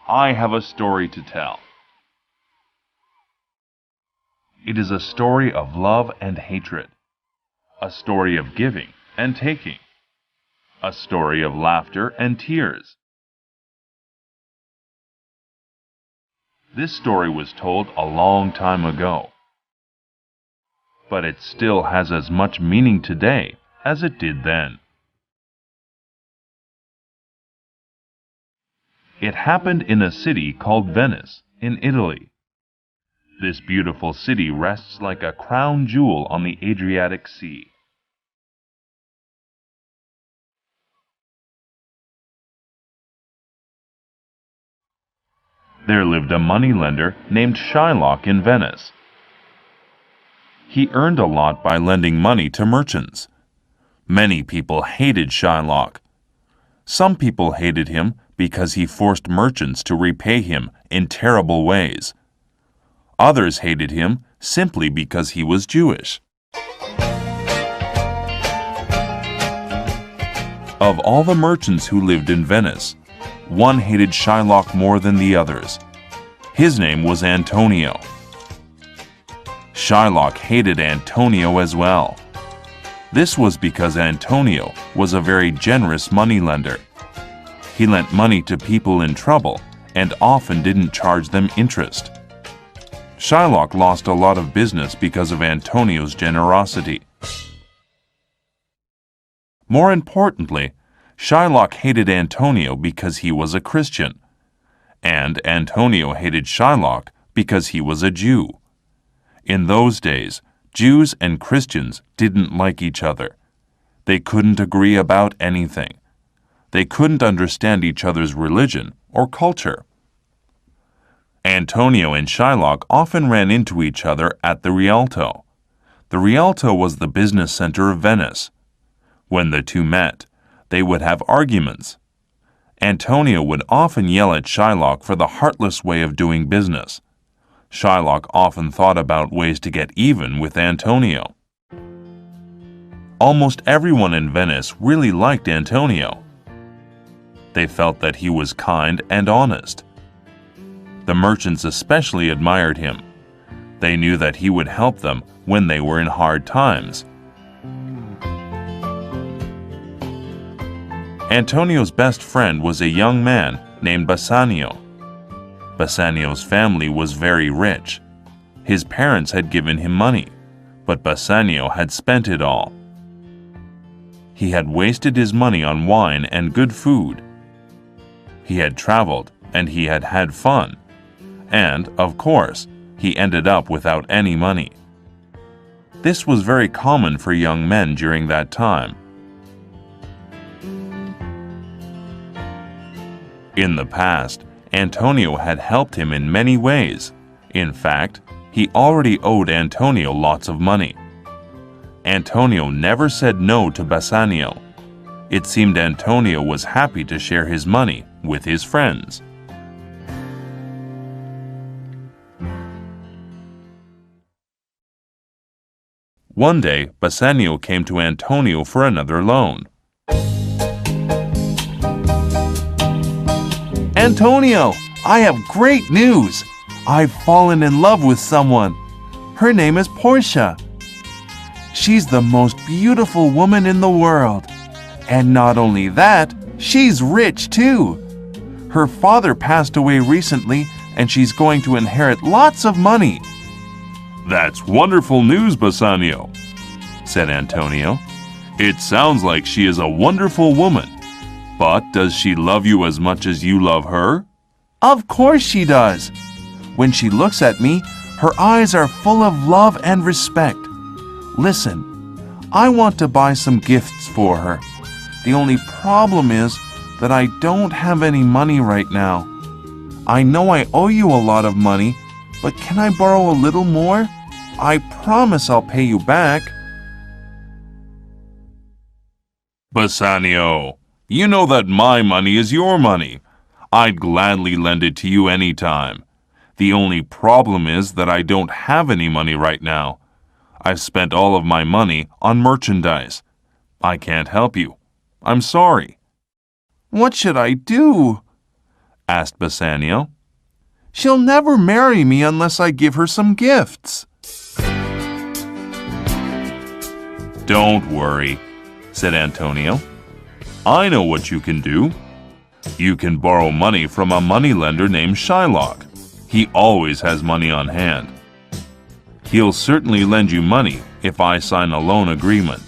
I have a story to tell. It is a story of love and hatred, a story of giving and taking, a story of laughter and tears. This story was told a long time ago, but it still has as much meaning today as it did then. It happened in a city called Venice, in Italy. This beautiful city rests like a crown jewel on the Adriatic Sea. There lived a moneylender named Shylock in Venice. He earned a lot by lending money to merchants. Many people hated Shylock. Some people hated him because he forced merchants to repay him in terrible ways. Others hated him simply because he was Jewish. Of all the merchants who lived in Venice, one hated Shylock more than the others. His name was Antonio. Shylock hated Antonio as well. This was because Antonio was a very generous moneylender. He lent money to people in trouble and often didn't charge them interest. Shylock lost a lot of business because of Antonio's generosity. More importantly, Shylock hated Antonio because he was a Christian, and Antonio hated Shylock because he was a Jew. In those days, Jews and Christians didn't like each other. They couldn't agree about anything. They couldn't understand each other's religion or culture. Antonio and Shylock often ran into each other at the Rialto. The Rialto was the business center of Venice. When the two met, they would have arguments. Antonio would often yell at Shylock for the heartless way of doing business. Shylock often thought about ways to get even with Antonio. Almost everyone in Venice really liked Antonio. They felt that he was kind and honest. The merchants especially admired him. They knew that he would help them when they were in hard times. Antonio's best friend was a young man named Bassanio. Bassanio's family was very rich. His parents had given him money, but Bassanio had spent it all. He had wasted his money on wine and good food. He had traveled and he had had fun. And, of course, he ended up without any money. This was very common for young men during that time. In the past, Antonio had helped him in many ways. In fact, he already owed Antonio lots of money. Antonio never said no to Bassanio. It seemed Antonio was happy to share his money with his friends. One day, Bassanio came to Antonio for another loan. Antonio, I have great news. I've fallen in love with someone. Her name is Portia. She's the most beautiful woman in the world. And not only that, she's rich too. Her father passed away recently, and she's going to inherit lots of money. That's wonderful news, Bassanio, said Antonio. It sounds like she is a wonderful woman. But does she love you as much as you love her? Of course she does. When she looks at me, her eyes are full of love and respect. Listen, I want to buy some gifts for her. The only problem is that I don't have any money right now. I know I owe you a lot of money, but can I borrow a little more? I promise I'll pay you back. Bassanio, you know that my money is your money. I'd gladly lend it to you any time. The only problem is that I don't have any money right now. I've spent all of my money on merchandise. I can't help you. I'm sorry. What should I do? asked Bassanio. She'll never marry me unless I give her some gifts. Don't worry, said Antonio. I know what you can do. You can borrow money from a moneylender named Shylock. He always has money on hand. He'll certainly lend you money if I sign a loan agreement.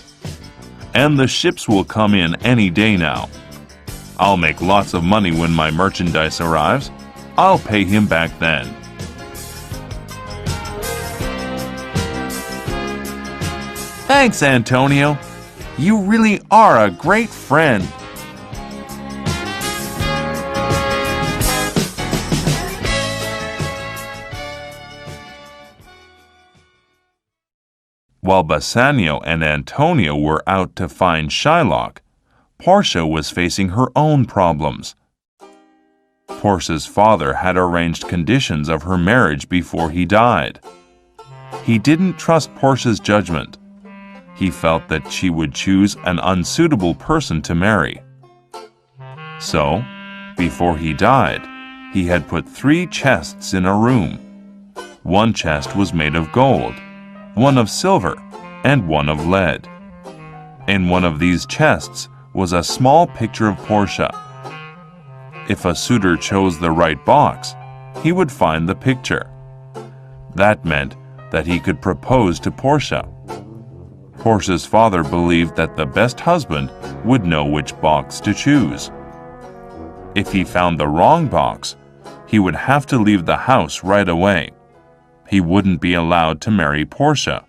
And the ships will come in any day now. I'll make lots of money when my merchandise arrives. I'll pay him back then. Thanks, Antonio. You really are a great friend. While Bassanio and Antonio were out to find Shylock, Portia was facing her own problems. Portia's father had arranged conditions of her marriage before he died. He didn't trust Portia's judgment. He felt that she would choose an unsuitable person to marry. So, before he died, he had put 3 chests in a room. One chest was made of gold, one of silver, and one of lead. In one of these chests was a small picture of Portia. If a suitor chose the right box, he would find the picture. That meant that he could propose to Portia. Portia's father believed that the best husband would know which box to choose. If he found the wrong box, he would have to leave the house right away. He wouldn't be allowed to marry Portia.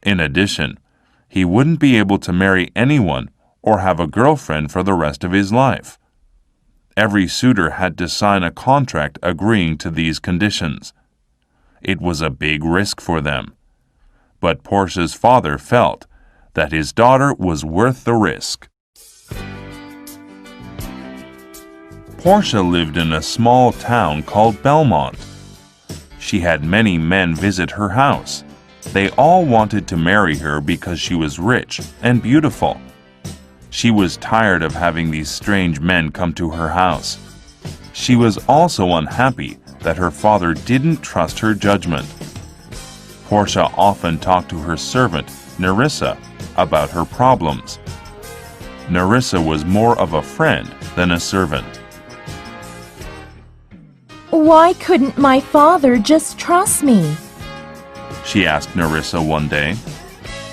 In addition, he wouldn't be able to marry anyone or have a girlfriend for the rest of his life. Every suitor had to sign a contract agreeing to these conditions. It was a big risk for them. But Portia's father felt that his daughter was worth the risk. Portia lived in a small town called Belmont. She had many men visit her house. They all wanted to marry her because she was rich and beautiful. She was tired of having these strange men come to her house. She was also unhappy that her father didn't trust her judgment. Portia often talked to her servant, Nerissa, about her problems. Nerissa was more of a friend than a servant. Why couldn't my father just trust me? She asked Nerissa one day.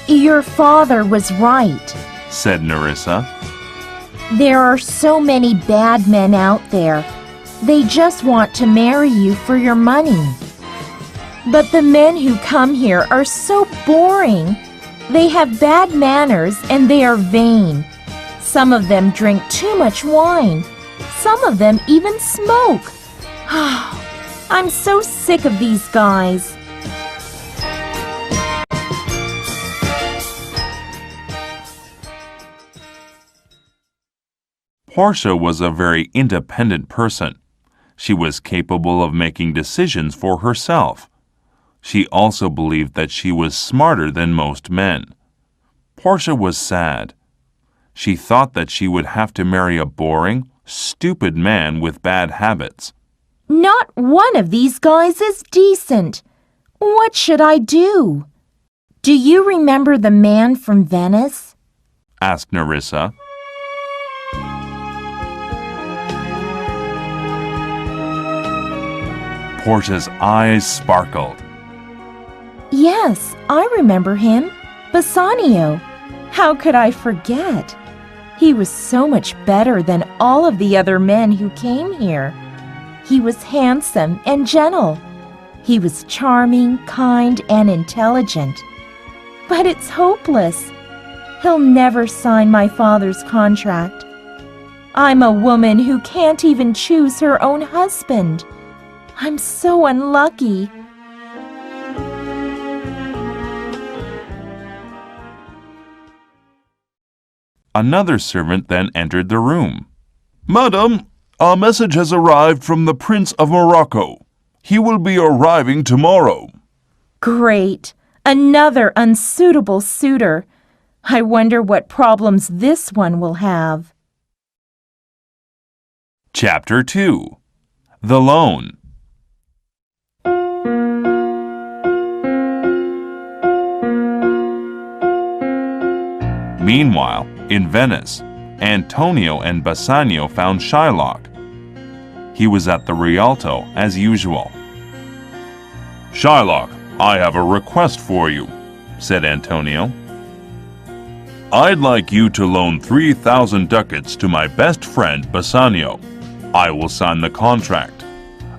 Your father was right, said Nerissa. There are so many bad men out there. They just want to marry you for your money. But the men who come here are so boring. They have bad manners and they are vain. Some of them drink too much wine. Some of them even smoke. I'm so sick of these guys. Portia was a very independent person. She was capable of making decisions for herself. She also believed that she was smarter than most men. Portia was sad. She thought that she would have to marry a boring, stupid man with bad habits. Not one of these guys is decent. What should I do? Do you remember the man from Venice? asked Nerissa. Portia's eyes sparkled. Yes, I remember him. Bassanio. How could I forget? He was so much better than all of the other men who came here. He was handsome and gentle. He was charming, kind, and intelligent. But it's hopeless. He'll never sign my father's contract. I'm a woman who can't even choose her own husband. I'm so unlucky. Another servant then entered the room. Madam, a message has arrived from the Prince of Morocco. He will be arriving tomorrow. Great. Another unsuitable suitor. I wonder what problems this one will have. Chapter 2. The loan. Meanwhile, in Venice, Antonio and Bassanio found Shylock. He was at the Rialto as usual. "Shylock, I have a request for you," said Antonio. "I'd like you to loan 3,000 ducats to my best friend Bassanio. I will sign the contract.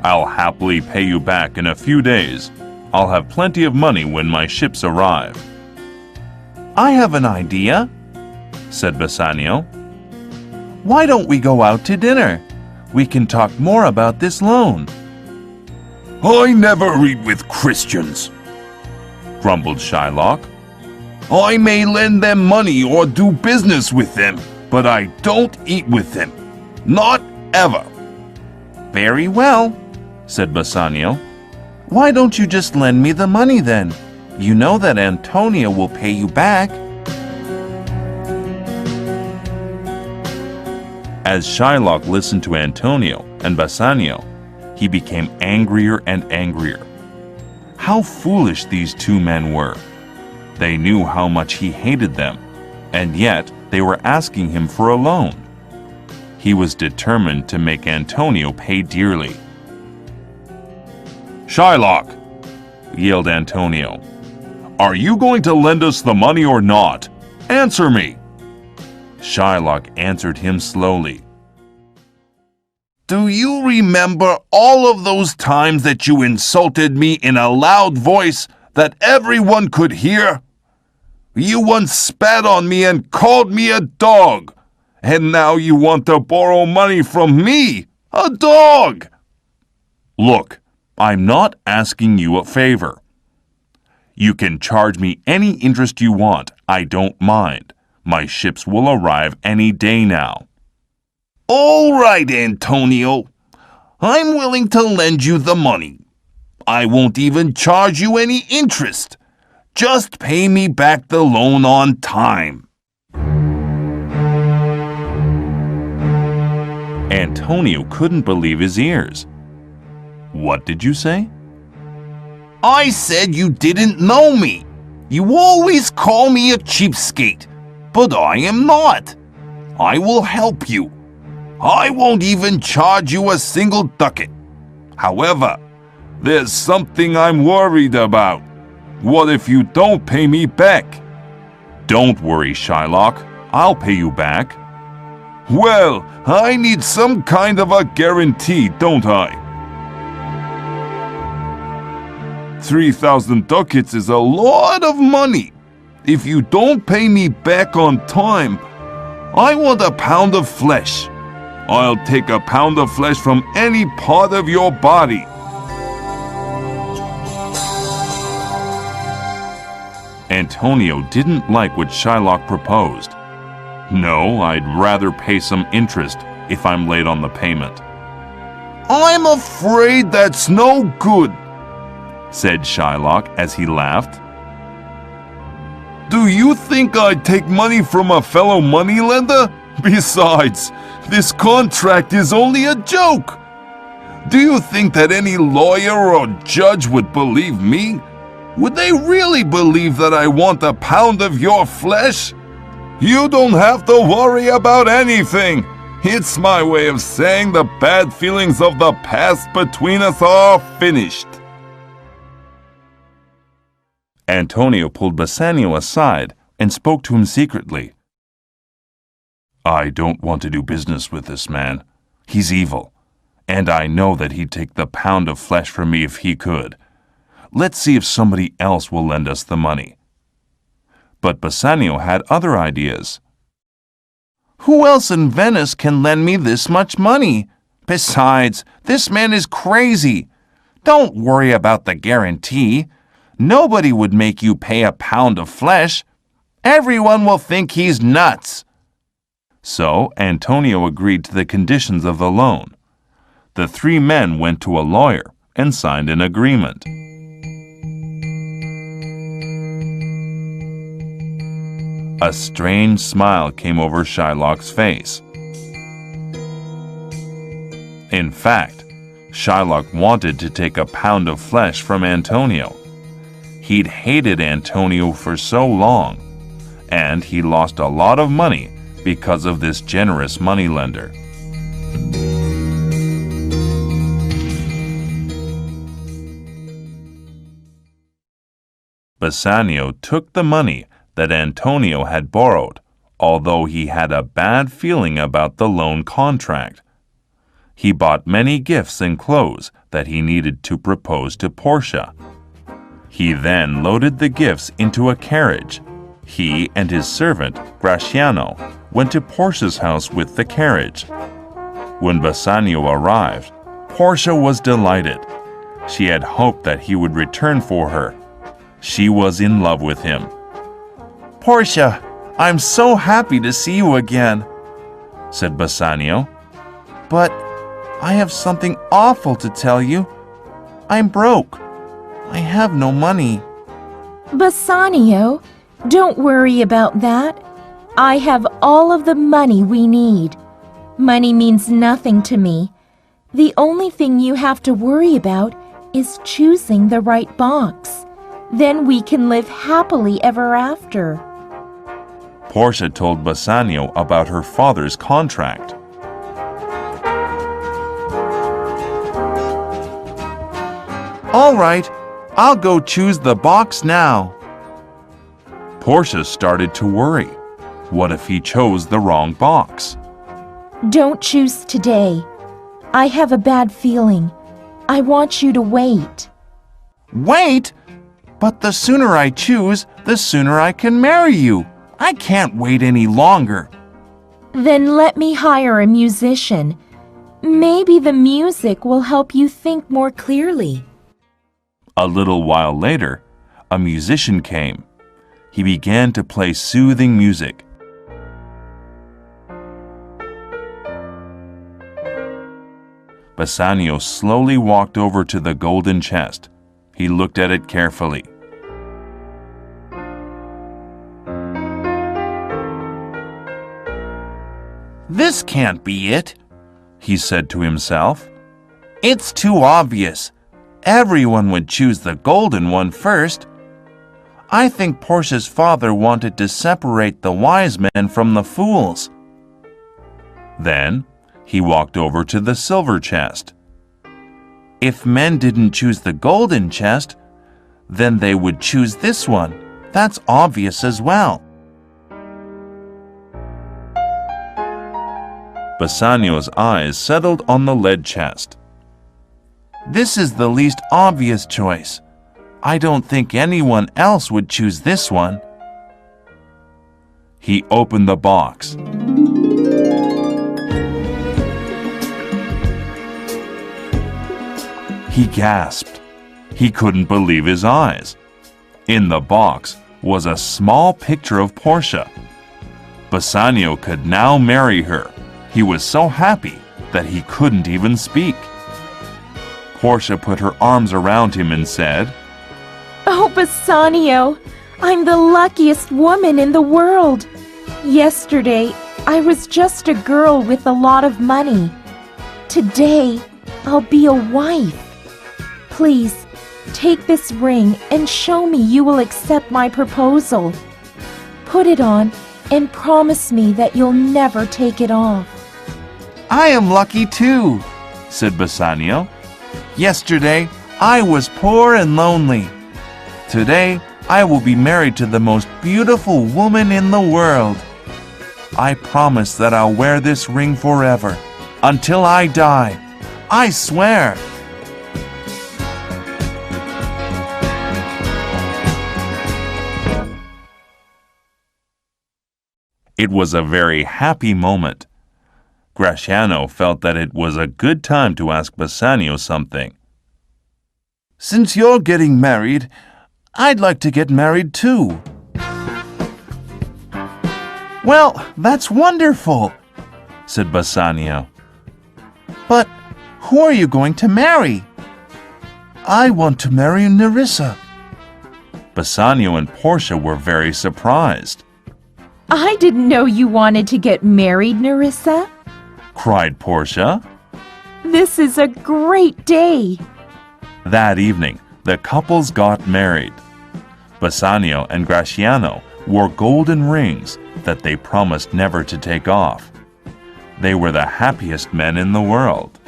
I'll happily pay you back in a few days. I'll have plenty of money when my ships arrive." I have an idea, said Bassanio. Why don't we go out to dinner? We can talk more about this loan. "I never eat with Christians," grumbled Shylock. "I may lend them money or do business with them, but I don't eat with them. Not ever." Very well, said Bassanio. Why don't you just lend me the money then? You know that Antonio will pay you back. As Shylock listened to Antonio and Bassanio, he became angrier and angrier. How foolish these two men were. They knew how much he hated them, and yet they were asking him for a loan. He was determined to make Antonio pay dearly. "Shylock," yelled Antonio, "are you going to lend us the money or not? Answer me." Shylock answered him slowly. "Do you remember all of those times that you insulted me in a loud voice that everyone could hear? You once spat on me and called me a dog, and now you want to borrow money from me, a dog." Look, I'm not asking you a favor. You can charge me any interest you want. I don't mind. My ships will arrive any day now. "All right, Antonio. I'm willing to lend you the money. I won't even charge you any interest. Just pay me back the loan on time." Antonio couldn't believe his ears. What did you say? "I said you didn't know me. You always call me a cheapskate, but I am not. I will help you. I won't even charge you a single ducat. However, there's something I'm worried about. What if you don't pay me back?" Don't worry, Shylock. I'll pay you back. "Well, I need some kind of a guarantee, don't I? 3,000 ducats is a lot of money. If you don't pay me back on time, I want a pound of flesh. I'll take a pound of flesh from any part of your body." Antonio didn't like what Shylock proposed. "No, I'd rather pay some interest if I'm late on the payment," "I'm afraid that's no good," said Shylock as he laughed. "Do you think I'd take money from a fellow moneylender? Besides, this contract is only a joke. Do you think that any lawyer or judge would believe me? Would they really believe that I want a pound of your flesh? You don't have to worry about anything. It's my way of saying the bad feelings of the past between us are finished." Antonio pulled Bassanio aside and spoke to him secretly. "I don't want to do business with this man. He's evil, and I know that he'd take the pound of flesh from me if he could. Let's see if somebody else will lend us the money." But Bassanio had other ideas. Who else in Venice can lend me this much money? Besides, this man is crazy. Don't worry about the guarantee. Nobody would make you pay a pound of flesh. Everyone will think he's nuts. So Antonio agreed to the conditions of the loan. The three men went to a lawyer and signed an agreement. A strange smile came over Shylock's face. In fact, Shylock wanted to take a pound of flesh from Antonio. He'd hated Antonio for so long, and he lost a lot of money because of this generous moneylender. Bassanio took the money that Antonio had borrowed, although he had a bad feeling about the loan contract. He bought many gifts and clothes that he needed to propose to Portia. He then loaded the gifts into a carriage. He and his servant, Gratiano, went to Portia's house with the carriage. When Bassanio arrived, Portia was delighted. She had hoped that he would return for her. She was in love with him. Portia, I'm so happy to see you again, said Bassanio. but I have something awful to tell you. I'm broke. I have no money. Bassanio, don't worry about that. I have all of the money we need. Money means nothing to me. The only thing you have to worry about is choosing the right box. Then we can live happily ever after. Portia told Bassanio about her father's contract. All right, I'll go choose the box now. Portia started to worry. What if he chose the wrong box? Don't choose today. I have a bad feeling. I want you to wait. Wait? But the sooner I choose, the sooner I can marry you. I can't wait any longer. Then let me hire a musician. Maybe the music will help you think more clearly. A little while later, a musician came. He began to play soothing music. Bassanio slowly walked over to the golden chest. He looked at it carefully. This can't be it, he said to himself. It's too obvious. Everyone would choose the golden one first. I think Portia's father wanted to separate the wise men from the fools. Then he walked over to the silver chest. If men didn't choose the golden chest, then they would choose this one. That's obvious as well. Bassanio's eyes settled on the lead chest. This is the least obvious choice. I don't think anyone else would choose this one. He opened the box. He gasped. He couldn't believe his eyes. In the box was a small picture of Portia. Bassanio could now marry her. He was so happy that he couldn't even speak. Portia put her arms around him and said, Oh, Bassanio, I'm the luckiest woman in the world. Yesterday, I was just a girl with a lot of money. Today, I'll be a wife. Please, take this ring and show me you will accept my proposal. Put it on and promise me that you'll never take it off. I am lucky too, said Bassanio. Yesterday, I was poor and lonely. Today, I will be married to the most beautiful woman in the world. I promise that I'll wear this ring forever, until I die. I swear. It was a very happy moment. Gratiano felt that it was a good time to ask Bassanio something. Since you're getting married, I'd like to get married too. Well, that's wonderful, said Bassanio. But who are you going to marry? I want to marry Nerissa. Bassanio and Portia were very surprised. I didn't know you wanted to get married, Nerissa, cried Portia. This is a great day. That evening, the couples got married. Bassanio and Graciano wore golden rings that they promised never to take off. They were the happiest men in the world.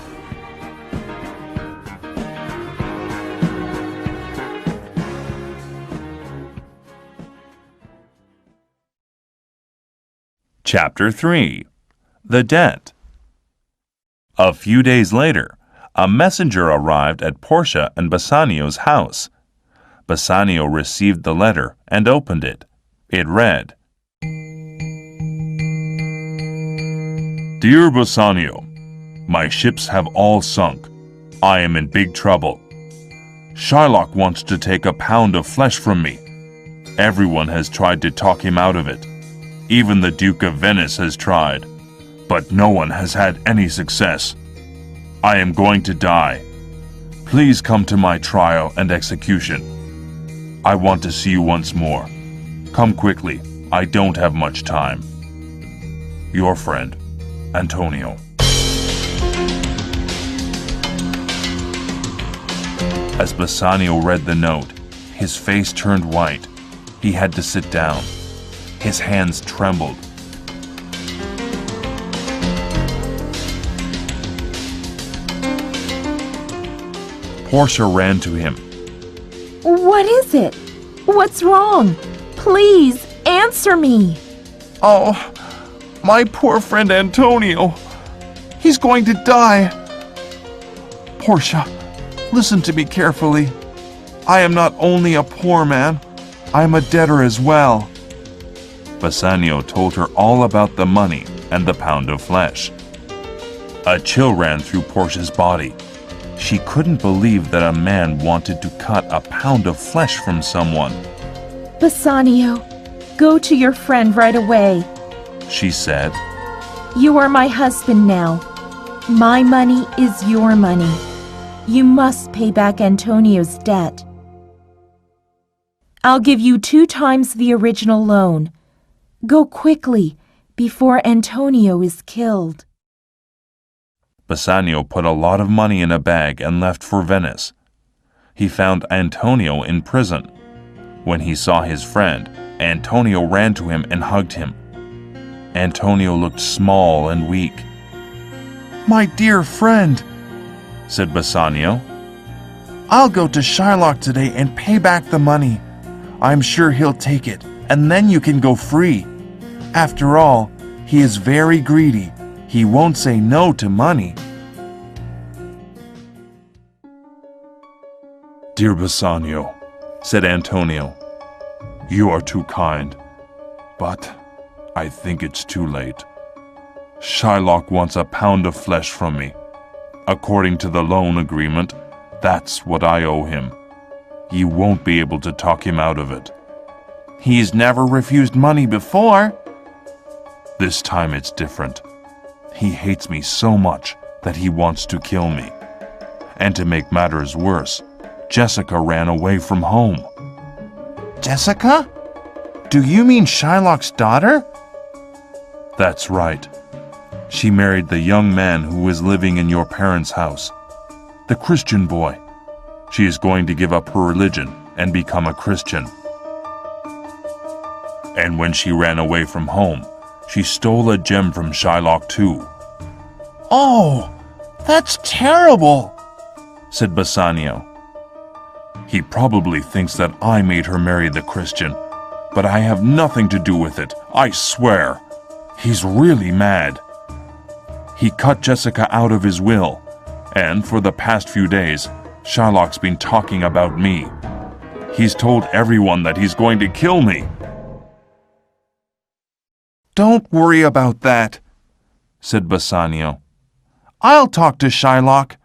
Chapter 3. The Debt. A few days later, a messenger arrived at Portia and Bassanio's house. Bassanio received the letter and opened it. It read, Dear Bassanio, my ships have all sunk. I am in big trouble. Shylock wants to take a pound of flesh from me. Everyone has tried to talk him out of it. Even the Duke of Venice has tried, but no one has had any success. I am going to die. Please come to my trial and execution. I want to see you once more. Come quickly. I don't have much time. Your friend, Antonio. As Bassanio read the note, his face turned white. He had to sit down. His hands trembled. Portia ran to him. What is it? What's wrong? Please answer me. Oh, my poor friend Antonio. He's going to die. Portia, listen to me carefully. I am not only a poor man, I am a debtor as well. Bassanio told her all about the money and the pound of flesh. A chill ran through Portia's body. She couldn't believe that a man wanted to cut a pound of flesh from someone. Bassanio, go to your friend right away. She said, You are my husband now. My money is your money. You must pay back Antonio's debt. I'll give you 2 times the original loan. Go quickly, before Antonio is killed. Bassanio put a lot of money in a bag and left for Venice. He found Antonio in prison. When he saw his friend, Antonio ran to him and hugged him. Antonio looked small and weak. My dear friend, said Bassanio, I'll go to Shylock today and pay back the money. I'm sure he'll take it, and then you can go free. After all, he is very greedy. He won't say no to money. Dear Bassanio, said Antonio, you are too kind, but I think it's too late. Shylock wants a pound of flesh from me. According to the loan agreement, that's what I owe him. You won't be able to talk him out of it. He's never refused money before. This time it's different. He hates me so much that he wants to kill me. And to make matters worse, Jessica ran away from home. Jessica? Do you mean Shylock's daughter? That's right. She married the young man who was living in your parents' house, the Christian boy. She is going to give up her religion and become a Christian. And when she ran away from home, she stole a gem from Shylock too. Oh, that's terrible, said Bassanio. He probably thinks that I made her marry the Christian, but I have nothing to do with it, I swear. He's really mad. He cut Jessica out of his will, and for the past few days, Shylock's been talking about me. He's told everyone that he's going to kill me. Don't worry about that, said Bassanio. I'll talk to Shylock.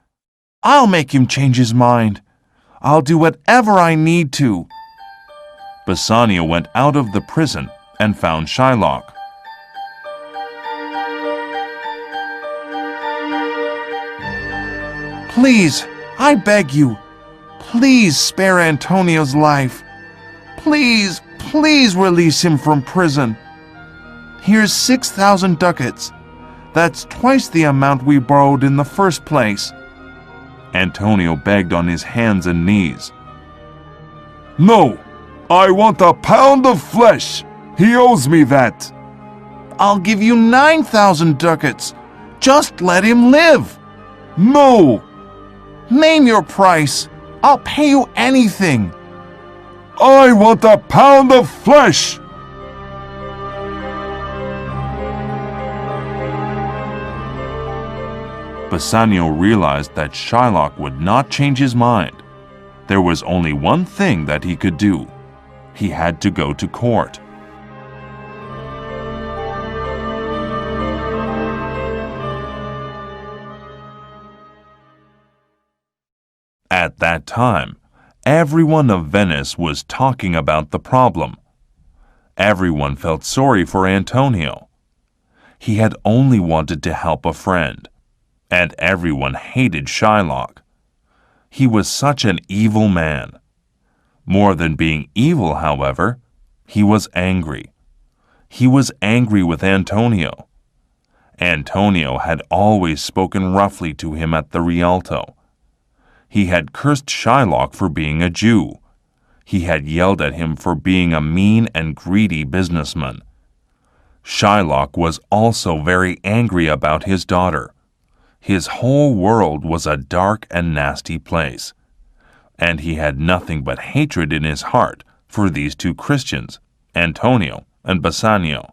I'll make him change his mind. I'll do whatever I need to. Bassanio went out of the prison and found Shylock. Please, I beg you, please spare Antonio's life. Please, please release him from prison. Here's 6,000 ducats. That's twice the amount we borrowed in the first place." Antonio begged on his hands and knees. No, I want a pound of flesh. He owes me that. "I'll give you 9,000 ducats. Just let him live." No, "Name your price. I'll pay you anything." I want a pound of flesh. Bassanio realized that Shylock would not change his mind. There was only one thing that he could do. He had to go to court. At that time, everyone of Venice was talking about the problem. Everyone felt sorry for Antonio. He had only wanted to help a friend, and everyone hated Shylock. He was such an evil man. More than being evil, however, he was angry. He was angry with Antonio. Antonio had always spoken roughly to him at the Rialto. He had cursed Shylock for being a Jew. He had yelled at him for being a mean and greedy businessman. Shylock was also very angry about his daughter. His whole world was a dark and nasty place, and he had nothing but hatred in his heart for these two Christians, Antonio and Bassanio.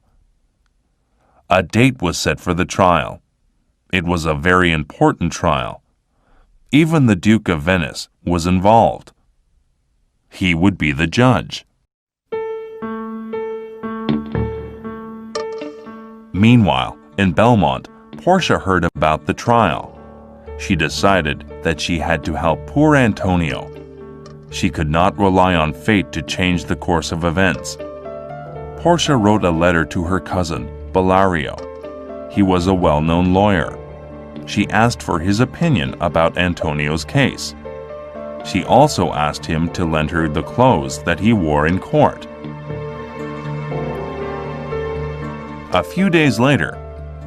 A date was set for the trial. It was a very important trial. Even the Duke of Venice was involved. He would be the judge. Meanwhile, in Belmont, Portia heard about the trial. She decided that she had to help poor Antonio. She could not rely on fate to change the course of events. Portia wrote a letter to her cousin, Bellario. He was a well-known lawyer. She asked for his opinion about Antonio's case. She also asked him to lend her the clothes that he wore in court. A few days later,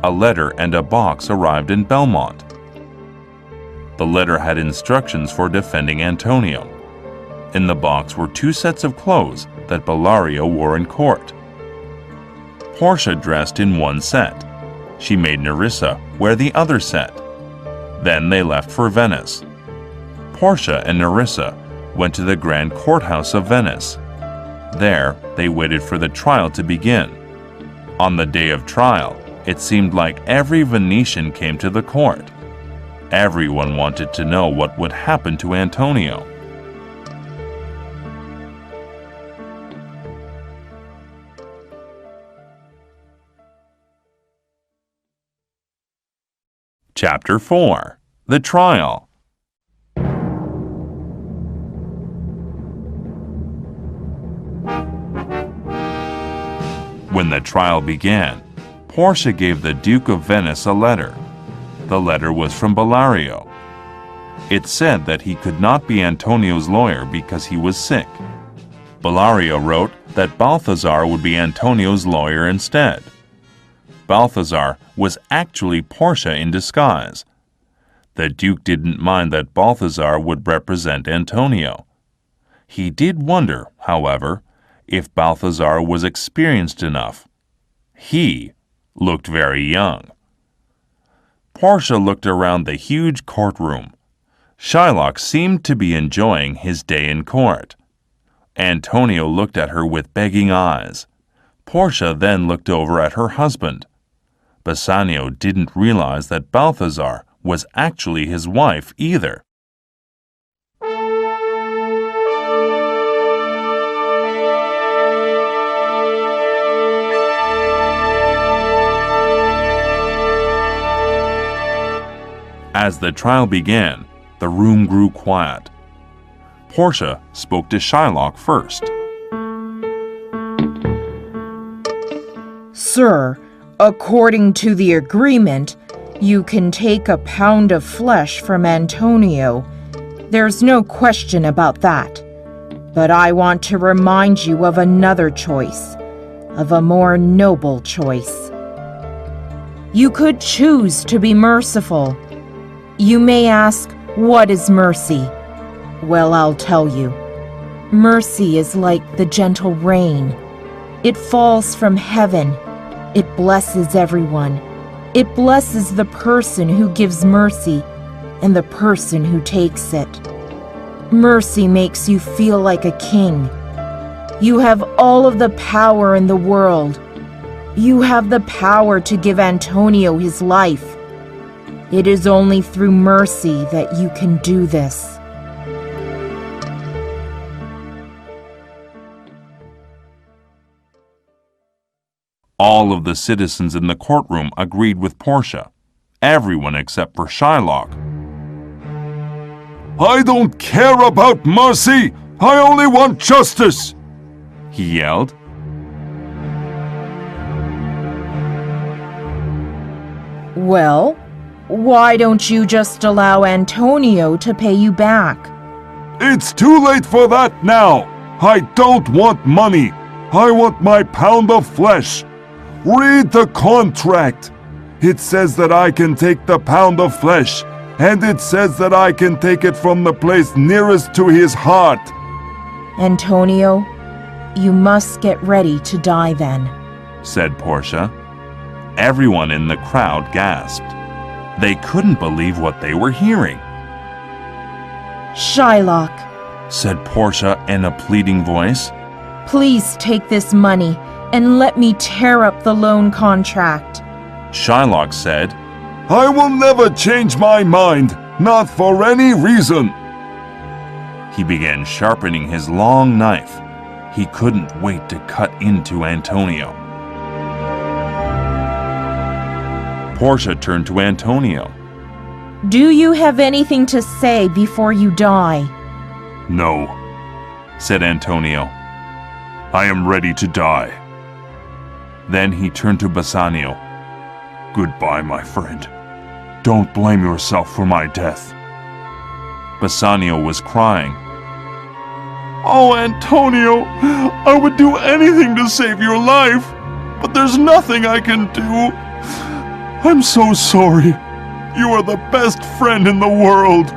a letter and a box arrived in Belmont. The letter had instructions for defending Antonio. In the box were 2 sets of clothes that Bellario wore in court. Portia dressed in one set. She made Nerissa wear the other set. Then they left for Venice. Portia and Nerissa went to the Grand Courthouse of Venice. There, they waited for the trial to begin. On the day of trial, it seemed like every Venetian came to the court. Everyone wanted to know what would happen to Antonio. Chapter 4. The Trial. When the trial began, Portia gave the Duke of Venice a letter. The letter was from Bellario. It said that he could not be Antonio's lawyer because he was sick. Bellario wrote that Balthazar would be Antonio's lawyer instead. Balthazar was actually Portia in disguise. The Duke didn't mind that Balthazar would represent Antonio. He did wonder, however, if Balthazar was experienced enough. He looked very young. Portia looked around the huge courtroom. Shylock seemed to be enjoying his day in court. Antonio looked at her with begging eyes. Portia then looked over at her husband. Bassanio didn't realize that Balthazar was actually his wife either. As the trial began, the room grew quiet. Portia spoke to Shylock first. Sir, according to the agreement, you can take a pound of flesh from Antonio. There's no question about that. But I want to remind you of another choice, of a more noble choice. You could choose to be merciful. You may ask, what is mercy? Well, I'll tell you. Mercy is like the gentle rain. It falls from heaven. It blesses everyone. It blesses the person who gives mercy and the person who takes it. Mercy makes you feel like a king. You have all of the power in the world. You have the power to give Antonio his life. It is only through mercy that you can do this. All of the citizens in the courtroom agreed with Portia. Everyone except for Shylock. I don't care about mercy! I only want justice! He yelled. Well, why don't you just allow Antonio to pay you back? It's too late for that now! I don't want money! I want my pound of flesh! Read the contract! It says that I can take the pound of flesh, and it says that I can take it from the place nearest to his heart. Antonio, you must get ready to die then, said Portia. Everyone in the crowd gasped. They couldn't believe what they were hearing. Shylock, said Portia in a pleading voice. Please take this money and let me tear up the loan contract. Shylock said, I will never change my mind, not for any reason. He began sharpening his long knife. He couldn't wait to cut into Antonio. Portia turned to Antonio. Do you have anything to say before you die? No, said Antonio. I am ready to die. Then he turned to Bassanio. Goodbye, my friend. Don't blame yourself for my death. Bassanio was crying. Oh, Antonio, I would do anything to save your life, but there's nothing I can do. I'm so sorry. You are the best friend in the world.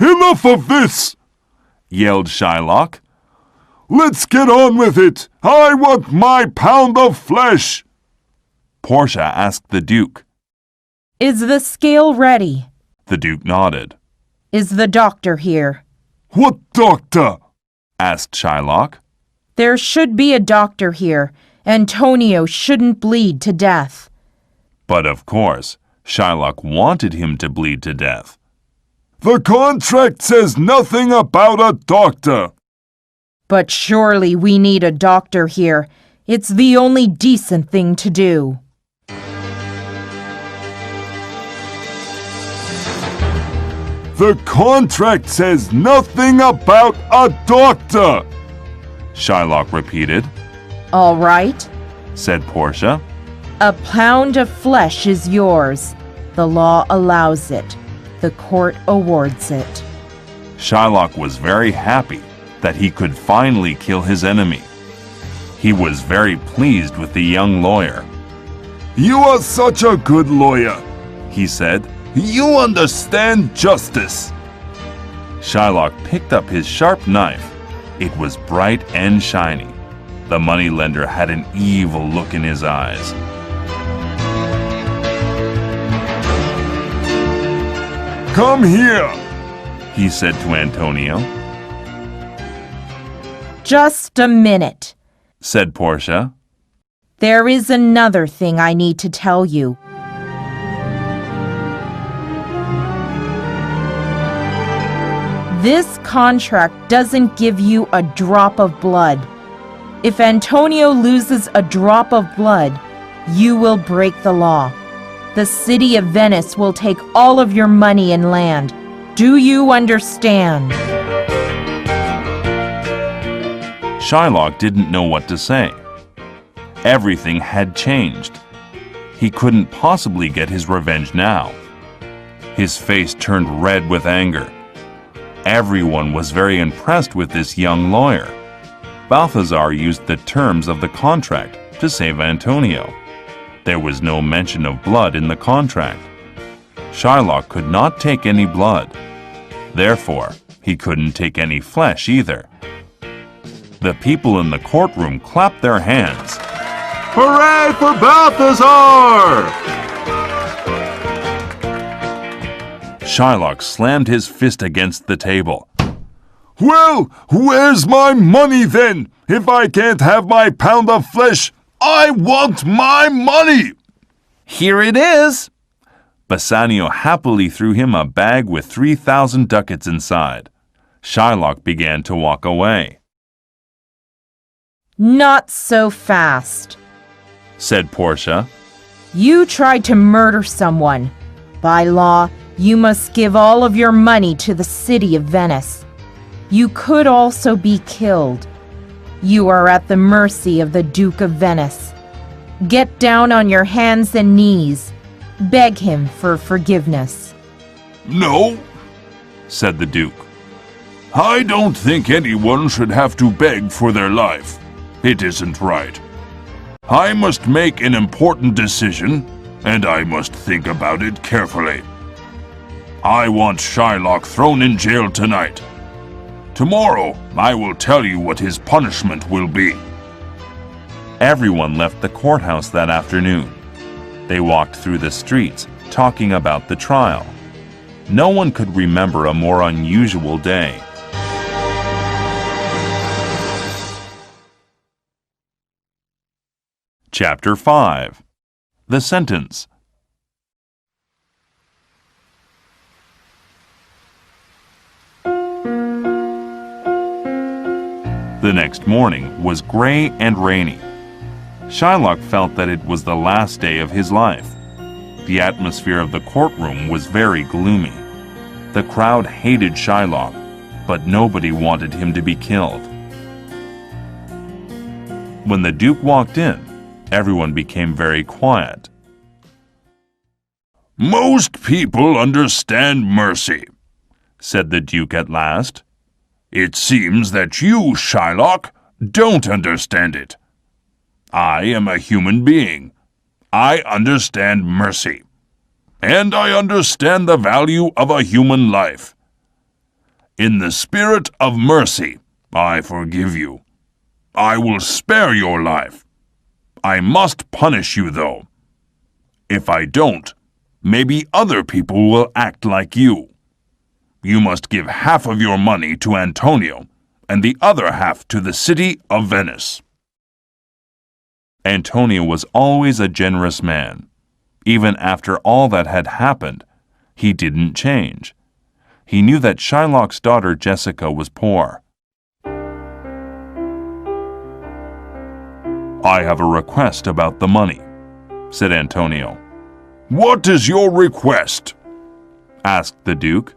Enough of this! Yelled Shylock. Let's get on with it! I want my pound of flesh! Portia asked the Duke. Is the scale ready? The Duke nodded. Is the doctor here? What doctor? Asked Shylock. There should be a doctor here. Antonio shouldn't bleed to death. But of course, Shylock wanted him to bleed to death. The contract says nothing about a doctor. But surely we need a doctor here. It's the only decent thing to do. The contract says nothing about a doctor. Shylock repeated. All right, said Portia. a pound of flesh is yours. The law allows it. The court awards it. Shylock was very happy that he could finally kill his enemy. He was very pleased with the young lawyer. You are such a good lawyer, He said. You understand justice. Shylock picked up his sharp knife. It was bright and shiny. The moneylender had an evil look in his eyes. Come here. He said to Antonio. Just a minute. Said Portia. There is another thing I need to tell you. This contract doesn't give you a drop of blood. If Antonio loses a drop of blood, you will break the law. The city of Venice will take all of your money and land. Do you understand? Shylock didn't know what to say. Everything had changed. He couldn't possibly get his revenge now. His face turned red with anger. Everyone was very impressed with this young lawyer. Balthazar used the terms of the contract to save Antonio. There was no mention of blood in the contract. Shylock could not take any blood. Therefore, he couldn't take any flesh either. The people in the courtroom clapped their hands. Hooray for Balthazar! Shylock slammed his fist against the table. Well, where's my money then? If I can't have my pound of flesh, I want my money! Here it is! Bassanio happily threw him a bag with 3,000 ducats inside. Shylock began to walk away. Not so fast, said Portia. You tried to murder someone. By law, you must give all of your money to the city of Venice. You could also be killed. You are at the mercy of the Duke of Venice. Get down on your hands and knees. Beg him for forgiveness. No, said the Duke. I don't think anyone should have to beg for their life. It isn't right. I must make an important decision, and I must think about it carefully. I want Shylock thrown in jail tonight. Tomorrow, I will tell you what his punishment will be. Everyone left the courthouse that afternoon. They walked through the streets, talking about the trial. No one could remember a more unusual day. Chapter 5. The Sentence. The next morning was gray and rainy. Shylock felt that it was the last day of his life. The atmosphere of the courtroom was very gloomy. The crowd hated Shylock, but nobody wanted him to be killed. When the Duke walked in, everyone became very quiet. Most people understand mercy, said the Duke at last. It seems that you, Shylock, don't understand it. I am a human being. I understand mercy. And I understand the value of a human life. In the spirit of mercy, I forgive you. I will spare your life. I must punish you, though. If I don't, maybe other people will act like you. You must give half of your money to Antonio and the other half to the city of Venice. Antonio was always a generous man. Even after all that had happened, he didn't change. He knew that Shylock's daughter Jessica was poor. I have a request about the money, said Antonio. What is your request? Asked the Duke.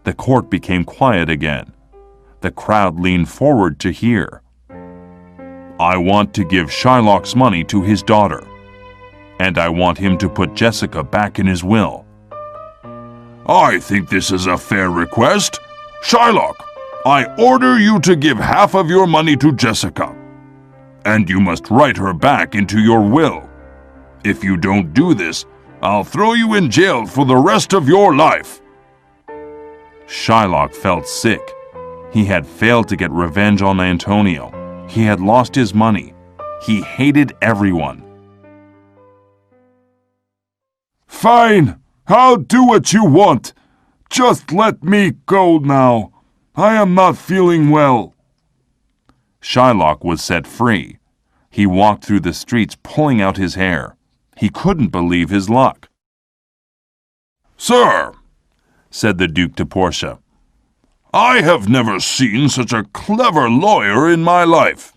The court became quiet again. The crowd leaned forward to hear. I want to give Shylock's money to his daughter, and I want him to put Jessica back in his will. I think this is a fair request. Shylock, I order you to give half of your money to Jessica, and you must write her back into your will. If you don't do this, I'll throw you in jail for the rest of your life. Shylock felt sick. He had failed to get revenge on Antonio. He had lost his money. He hated everyone. Fine, I'll do what you want. Just let me go now. I am not feeling well. Shylock was set free. He walked through the streets pulling out his hair. He couldn't believe his luck. Sir, said the Duke to Portia, I have never seen such a clever lawyer in my life.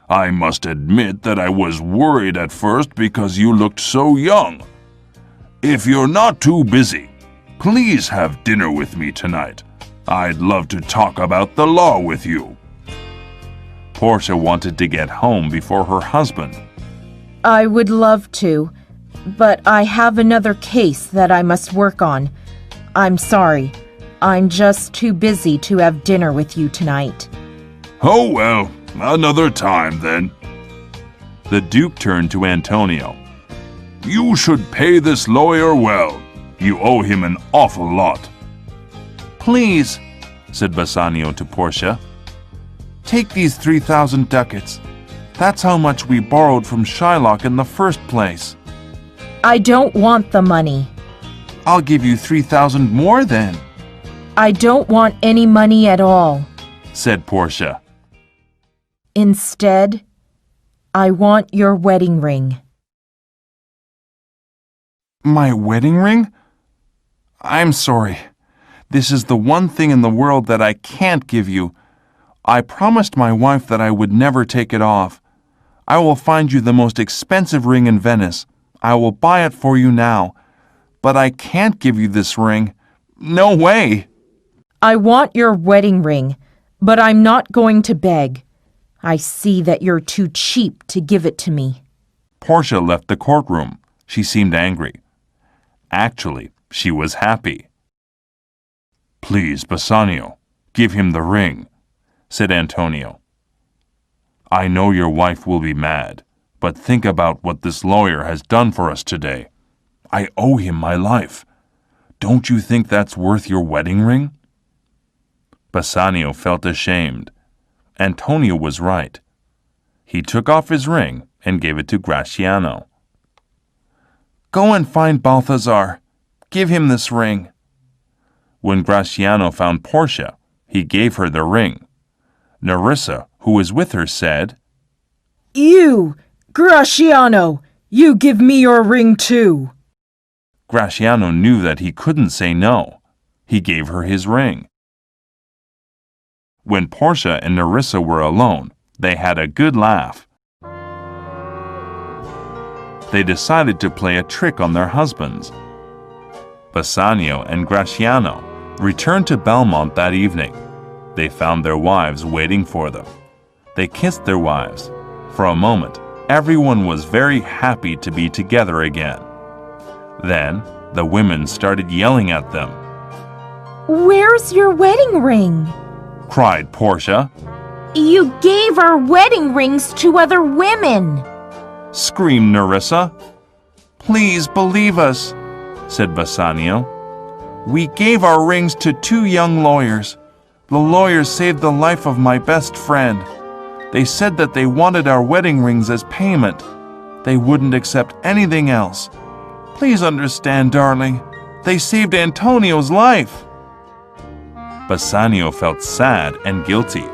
I must admit that I was worried at first because you looked so young. If you're not too busy, please have dinner with me tonight. I'd love to talk about the law with you. Portia wanted to get home before her husband. I would love to, but I have another case that I must work on. I'm sorry. I'm just too busy to have dinner with you tonight. Oh well, another time then. The Duke turned to Antonio. You should pay this lawyer well. You owe him an awful lot. Please, Said Bassanio to Portia. take these 3,000 ducats. That's how much we borrowed from Shylock in the first place. I don't want the money. I'll give you 3,000 more then. I don't want any money at all. Said Portia. Instead, I want your wedding ring. My wedding ring? I'm sorry. This is the one thing in the world that I can't give you. I promised my wife that I would never take it off. I will find you the most expensive ring in Venice. I will buy it for you now. But I can't give you this ring. No way! I want your wedding ring, but I'm not going to beg. I see that you're too cheap to give it to me. Portia left the courtroom. She seemed angry. Actually, she was happy. Please, Bassanio, give him the ring, said Antonio. I know your wife will be mad, but think about what this lawyer has done for us today. I owe him my life. Don't you think that's worth your wedding ring? Bassanio felt ashamed. Antonio was right. He took off his ring and gave it to Gratiano. Go and find Balthazar. Give him this ring. When Gratiano found Portia, he gave her the ring. Nerissa, who was with her, said, You, Gratiano, you give me your ring too. Gratiano knew that he couldn't say no. He gave her his ring. When Portia and Nerissa were alone, they had a good laugh. They decided to play a trick on their husbands. Bassanio and Gratiano returned to Belmont that evening. They found their wives waiting for them. They kissed their wives. For a moment, everyone was very happy to be together again. Then, the women started yelling at them. Where's your wedding ring? Cried Portia. You gave our wedding rings to other women. Screamed Nerissa. Please believe us, Said Bassanio. We gave our rings to 2 young lawyers. The lawyers saved the life of my best friend. They said that they wanted our wedding rings as payment. They wouldn't accept anything else. Please understand, darling. They saved Antonio's life. Bassanio felt sad and guilty.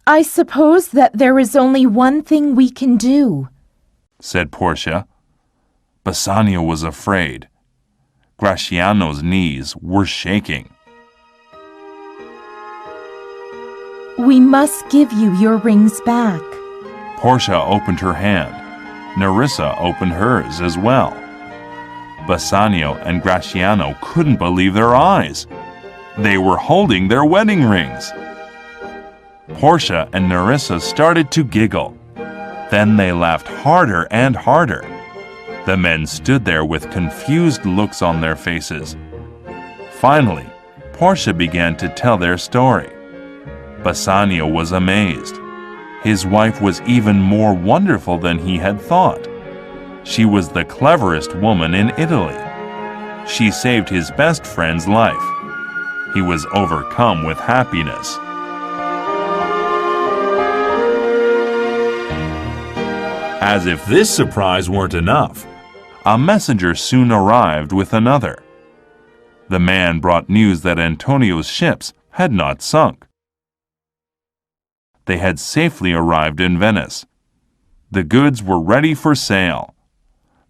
I suppose that there is only one thing we can do, said Portia. Bassanio was afraid. Gratiano's knees were shaking. We must give you your rings back. Portia opened her hand. Nerissa opened hers as well. Bassanio and Gratiano couldn't believe their eyes. They were holding their wedding rings. Portia and Nerissa started to giggle. Then they laughed harder and harder. The men stood there with confused looks on their faces. Finally, Portia began to tell their story. Bassanio was amazed. His wife was even more wonderful than he had thought. She was the cleverest woman in Italy. She saved his best friend's life. He was overcome with happiness. As if this surprise weren't enough, a messenger soon arrived with another. The man brought news that Antonio's ships had not sunk. They had safely arrived in Venice. The goods were ready for sale.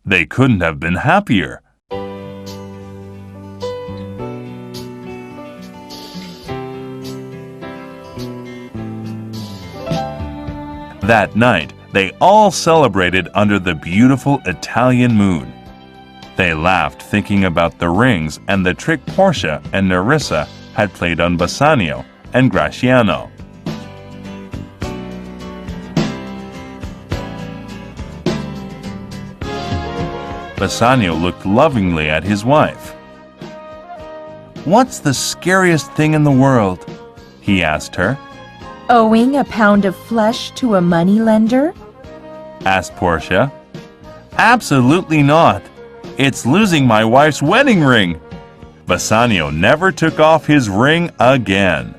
They couldn't have been happier. That night, they all celebrated under the beautiful Italian moon. They laughed thinking about the rings and the trick Portia and Nerissa had played on Bassanio and Gratiano. Bassanio looked lovingly at his wife. What's the scariest thing in the world? He asked her. Owing a pound of flesh to a moneylender? Asked Portia. Absolutely not. It's losing my wife's wedding ring. Bassanio never took off his ring again.